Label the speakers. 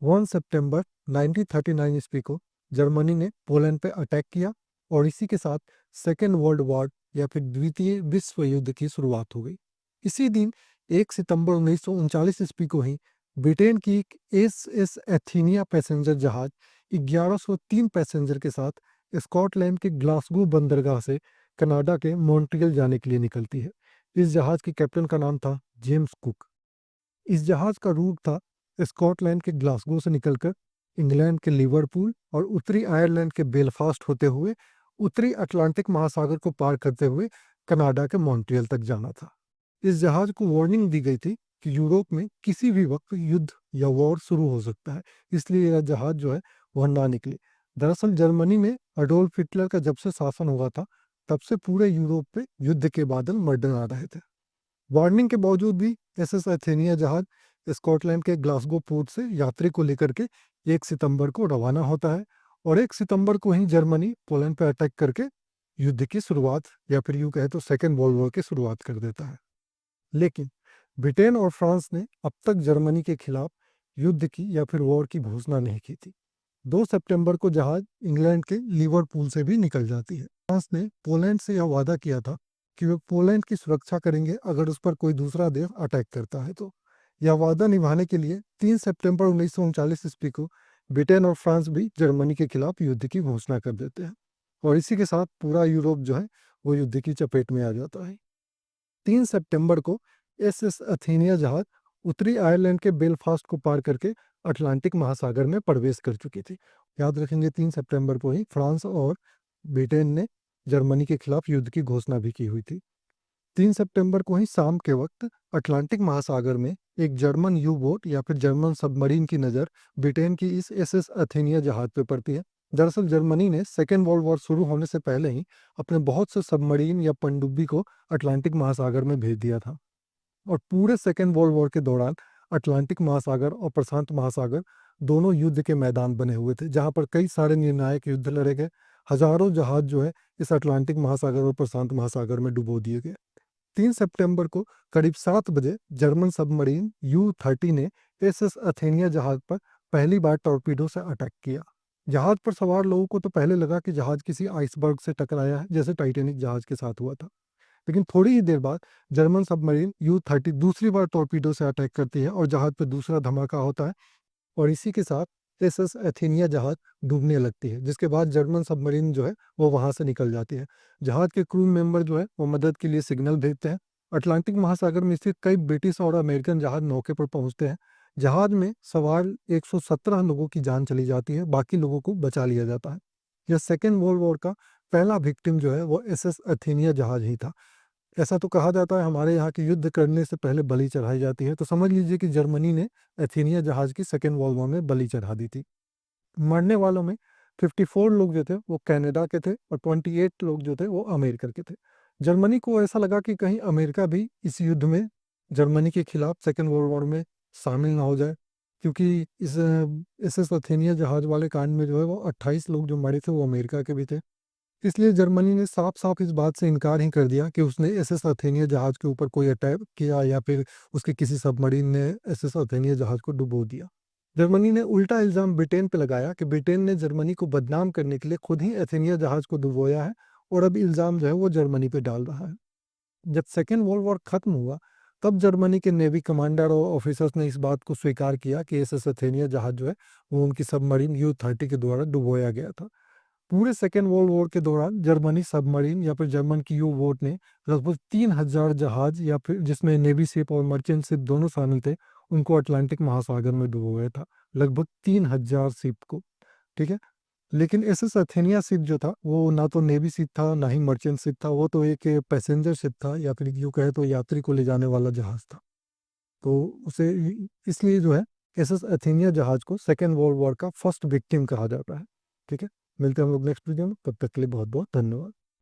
Speaker 1: 1 सितंबर 1939 ईस्वी को जर्मनी ने पोलैंड पर अटैक किया और इसी के साथ सेकेंड वर्ल्ड वॉर या फिर द्वितीय विश्व युद्ध की शुरुआत हो गई। इसी दिन 1 सितंबर 1939 ईस्वी को ही ब्रिटेन की एक एस एथीनिया पैसेंजर जहाज 1103 पैसेंजर के साथ स्कॉटलैंड के ग्लासगो बंदरगाह से कनाडा के मॉन्ट्रियल जाने के लिए निकलती है। इस जहाज के कैप्टन का नाम था जेम्स कुक। इस जहाज का रूट था स्कॉटलैंड के ग्लासगो से निकलकर इंग्लैंड के लिवरपूल और उत्तरी आयरलैंड के बेलफास्ट होते हुए उत्तरी अटलांटिक महासागर को पार करते हुए कनाडा के मॉन्ट्रियल तक जाना था। इस जहाज को वार्निंग दी गई थी कि यूरोप में किसी भी वक्त युद्ध या वॉर शुरू हो सकता है, इसलिए यह जहाज जो है वह ना निकले। दरअसल जर्मनी में अडोल्फ हिटलर का जब से शासन हुआ था, तब से पूरे यूरोप पे युद्ध के बादल मंडरा रहे थे। वार्निंग के बावजूद भी एसएस एथेनिया जहाज स्कॉटलैंड के ग्लासगो पोर्ट से यात्री को लेकर के 1 सितंबर को रवाना होता है और 1 सितंबर को ही जर्मनी पोलैंड पर अटैक करके युद्ध की शुरुआत या फिर यूं कहे तो सेकेंड वर्ल्ड वॉर की शुरुआत कर देता है। लेकिन ब्रिटेन और फ्रांस ने अब तक जर्मनी के खिलाफ युद्ध की या फिर वॉर की घोषणा नहीं की थी। 2 सितंबर को जहाज इंग्लैंड के लिवरपूल से भी निकल जाती है। फ्रांस ने पोलैंड से यह वादा किया था कि वे पोलैंड की सुरक्षा करेंगे अगर उस पर कोई दूसरा देश अटैक करता है तो। यह वादा निभाने के लिए 3 सितंबर 1939 ईस्वी को ब्रिटेन और फ्रांस भी जर्मनी के खिलाफ युद्ध की घोषणा कर देते हैं और इसी के साथ पूरा यूरोप जो है वो युद्ध की चपेट में आ जाता है। 3 सितंबर को एसएस अथेनिया जहाज उत्तरी आयरलैंड के बेलफास्ट को पार करके अटलांटिक महासागर में प्रवेश कर चुकी थी। याद रखेंगे 3 सितंबर को ही फ्रांस और ब्रिटेन ने जर्मनी के खिलाफ युद्ध की घोषणा भी की हुई थी। 3 सितंबर को ही शाम के वक्त अटलांटिक महासागर में एक जर्मन यू बोट या फिर जर्मन सबमरीन की नज़र ब्रिटेन की इस एसएस अथेनिया जहाज पर पड़ती है। दरअसल जर्मनी ने सेकेंड वर्ल्ड वॉर शुरू होने से पहले ही अपने बहुत से सबमरीन या पनडुब्बी को अटलांटिक महासागर में भेज दिया था और पूरे सेकेंड वर्ल्ड वॉर के दौरान अटलांटिक महासागर और प्रशांत महासागर दोनों युद्ध के मैदान बने हुए थे, जहां पर कई सारे निर्णायक युद्ध लड़े गए। हजारों जहाज जो है इस अटलांटिक महासागर और प्रशांत महासागर में डुबो दिए गए। 3 सितंबर को करीब 7 बजे जर्मन सबमरीन U-30 ने एसएस अथेनिया जहाज पर पहली बार टॉर्पीडो से अटैक किया। जहाज पर सवार लोगों को तो पहले लगा कि जहाज किसी आइसबर्ग से टकराया है, जैसे टाइटैनिक जहाज के साथ हुआ था। लेकिन थोड़ी ही देर बाद जर्मन सबमरीन U-30 दूसरी बार टॉर्पीडो से अटैक करती है और जहाज पर दूसरा धमाका होता है और इसी के साथ एसएस एथेनिया जहाज डूबने लगती है, जिसके बाद जर्मन सबमरीन जो है वो वहां से निकल जाती है। जहाज के क्रू मेंबर जो है वो मदद के लिए सिग्नल भेजते हैं। अटलांटिक महासागर में स्थित कई ब्रिटिश और अमेरिकन जहाज मौके पर पहुंचते हैं। जहाज में सवार 117 लोगों की जान चली जाती है, बाकी लोगों को बचा लिया जाता है। यह सेकेंड वर्ल्ड वॉर का पहला विक्टिम जो है वो एसएस एथेनिया जहाज ही था। ऐसा तो कहा जाता है हमारे यहाँ के युद्ध करने से पहले बलि चढ़ाई जाती है, तो समझ लीजिए कि जर्मनी ने एथेनिया जहाज की सेकेंड वर्ल्ड वॉर में बलि चढ़ा दी थी। मरने वालों में 54 लोग जो थे वो कनाडा के थे और 28 लोग जो थे वो अमेरिका के थे। जर्मनी को ऐसा लगा कि कहीं अमेरिका भी इस युद्ध में जर्मनी के खिलाफ सेकेंड वर्ल्ड वॉर में शामिल ना हो जाए, क्योंकि इस एसएस अथेनिया जहाज वाले कांड में जो है वो 28 लोग जो मरे थे वो अमेरिका के भी थे। इसलिए जर्मनी ने साफ-साफ इस बात से इनकार ही कर दिया कि उसने एसएस अथेनिया जहाज के ऊपर कोई अटैक किया या फिर उसके किसी सबमरीन ने एसएस अथेनिया जहाज को डुबो दिया। जर्मनी ने उल्टा इल्ज़ाम ब्रिटेन पे लगाया कि ब्रिटेन ने जर्मनी को बदनाम करने के लिए खुद ही एथेनिया जहाज को डुबोया है और अब इल्ज़ाम जो है वो जर्मनी पे डाल रहा है। जब सेकेंड वर्ल्ड वॉर खत्म हुआ, तब जर्मनी के नेवी कमांडर और ऑफिसर्स ने इस बात को स्वीकार किया कि एसएस अथेनिया जहाज जो है वो उनकी सबमरीन U-30 के द्वारा डुबोया गया था। पूरे सेकेंड वर्ल्ड वॉर के दौरान जर्मनी सबमरीन या फिर जर्मन की यू बोट ने लगभग 3000 जहाज या फिर जिसमें नेवी शिप और मर्चेंट शिप दोनों शामिल थे, उनको अटलांटिक महासागर में डुबोया था। लगभग 3000 शिप को। ठीक है। लेकिन एसएस अथेनिया शिप जो था वो ना तो नेवी शिप था ना ही मर्चेंट शिप था, वो तो एक पैसेंजर शिप था या फिर यूँ कहे तो यात्री को ले जाने वाला जहाज था। तो उसे इसलिए जो है एसएस अथेनिया जहाज को सेकेंड वर्ल्ड वॉर का फर्स्ट विक्टिम कहा जाता है। ठीक है। मिलते हैं हम लोग नेक्स्ट वीडियो में, तब तक के लिए बहुत बहुत धन्यवाद।